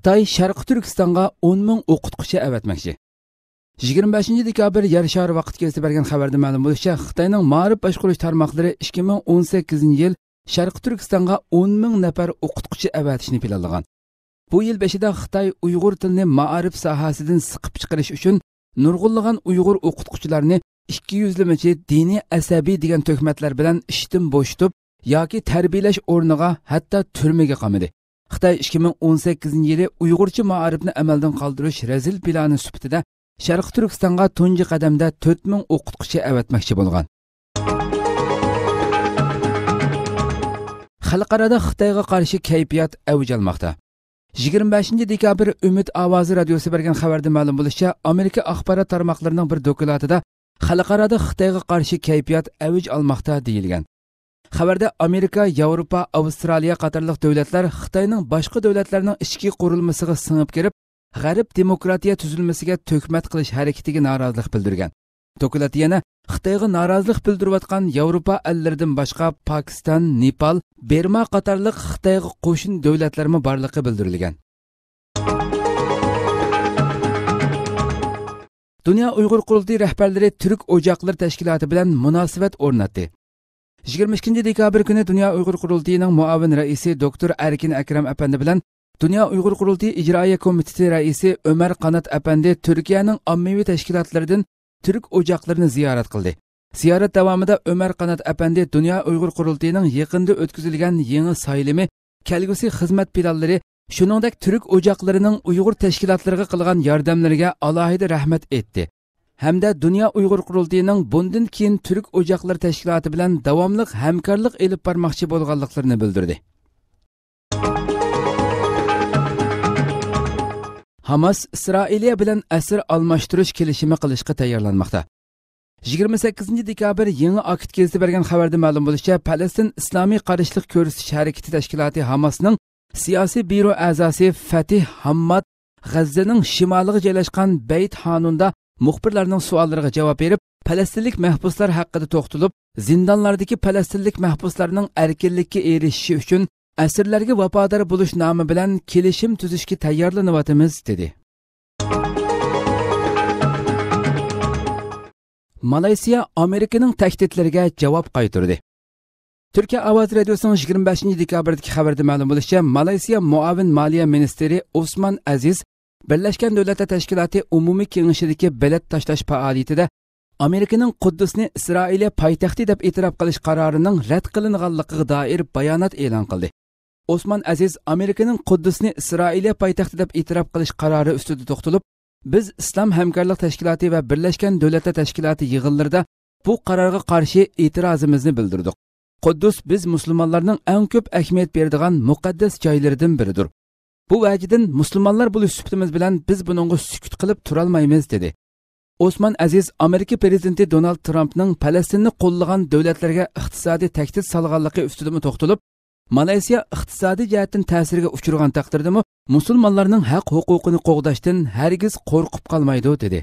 Xitoy Sharqi Turkistonga 10 ming o'qituvchi avatmoqchi. 25 dekabr yer shari vaqt kesib bergan xabarda ma'lum bo'lishicha, Xitoyning ma'rif boshqarish tarmoqlari 2018-yil Sharqi Turkistonga 10 ming nafar o'qituvchi avatishni planlagan. Bu yil beshida Xitoy Uyg'ur tilini ma'rif sohasidan siqib chiqarish uchun nurg'unlagan Uyg'ur o'qituvchilarni 200limichi diniy asabiy degan tuhmatlar bilan ishdan bo'shatib yoki tarbiyalash o'rniga hatto turmaga qamadi. Xitoy 2018-yili Uyg'urcha ma'rifni amaldan qoldirish razil plani sifatida Sharqi Turkistonga tunji qadamda 4000 o'qituvchi avatmoqchi bo'lgan. Xalqarada Xitoyga qarshi kayfiyat avj olmoqda. 25 dekabr Umid ovozi radiosi bergan xabarda ma'lum bo'lishicha, Amerika axborot tarmoqlarining bir dokladida xalqarada Xitoyga qarshi kayfiyat avj olmoqda deyilgan. Xabarda Amerika, Yevropa, Avstraliya qatorliq davlatlar Xitoyning boshqa davlatlarning ichki qurilmasiga singib kirib, G'arb demokratiya tuzilmasiga tuhmat qilish harakatiga norozilik bildirgan. Doklad yana Xitoyga norozilik bildirayotgan Yevropa allaridan boshqa Pokiston, Nepal, Burma qatorliq Xitoyga qo'shin davlatlarmi borligi bildirilgan. Dunyo Uyg'ur qurultiyi rahbarlari Turk Ocaqlar tashkiloti bilan munosabat o'rnatdi. 22 dekabr kuni Dunyo Uyg'ur qurultiyining muavin raisi Dr. Erkin Akram apandi bilan Dunyo Uyg'ur qurultiyi ijroiya komiteti raisi Ömer Qanat apandi Turkiyaning ommaviy tashkilotlaridan Turk Ocaqlarini ziyorat qildi. Ziyorat davomida Ömer Qanat apandi Dunyo Uyg'ur qurultiyining yaqinda o'tkazilgan yangi saylimi, kelgusi xizmat planlari, shuningdek Turk Ocaqlarining Uyg'ur tashkilotlariga qilgan yordamlariga alohida rahmat etdi. Hamda Dunyo Uyg'ur qurultiyining bundan keyin Turk Ocaqlar tashkiloti bilan davomli hamkorlik elib bormoqchi bo'lganliklarini bildirdi. Hamas Isroiliya bilan asir almashtirish kelishimi qilishga tayyorlanmoqda. 28 dekabr yangi akt kesib bergan xabarda ma'lum bo'lishicha, Falastin Islomiy qarshilik ko'rsatish harakati tashkiloti Hamasning siyosiy byuro a'zosi Fatih Hammad G'azzaning shimoliga joylashgan Bayt Hanunda muxbirlarning savollariga javob berib, falastinlik mahbuslar haqida to'xtalib, zindonlardagi falastinlik mahbuslarning erkinlikka erishishi uchun asirlarga vafodor bo'lish nomi bilan kelishim tuzishga tayyorlanyapmiz dedi. Malayziya Amerikaning tahdidlariga javob qaytardi. Turkiya ovoz radiosining 25 dekabrdagi xabarda ma'lum bo'lishicha, Malayziya muavin moliya ministri Osman Aziz Birlashgan Davlatlar Tashkiloti umumiy kengashidagi bilet tashlash faoliyatida Amerikaning Quddusni Isroiliya poytaxti deb e'tirof qilish qarorining rad qilinganligiga doir bayonot e'lon qildi. Osman Aziz Amerikaning Quddusni Isroiliya poytaxti deb e'tirof qilish qarori ustida to'xtalib, biz Islom hamkorlik tashkiloti va Birlashgan Davlatlar Tashkiloti yig'inlarida bu qarorga qarshi e'tirozimizni bildirdik. Quddus biz musulmonlarning eng ko'p ahamiyat beradigan muqaddas joylaridan biridir. Bu vajidan musulmonlar bo'lish suhbatimiz bilan biz buningga sukut qilib tura olmaymiz dedi. Osman Aziz Amerika prezidenti Donald Trumpning Falastinni qo'llagan davlatlarga iqtisodiy tahdid solganligi ustida to'xtalib, Malayziya iqtisodiy jihatdan ta'sirga uchragan taqdirdami musulmonlarning haq huquqini qo'g'dashdan hargiz qo'rqib qolmaydi dedi.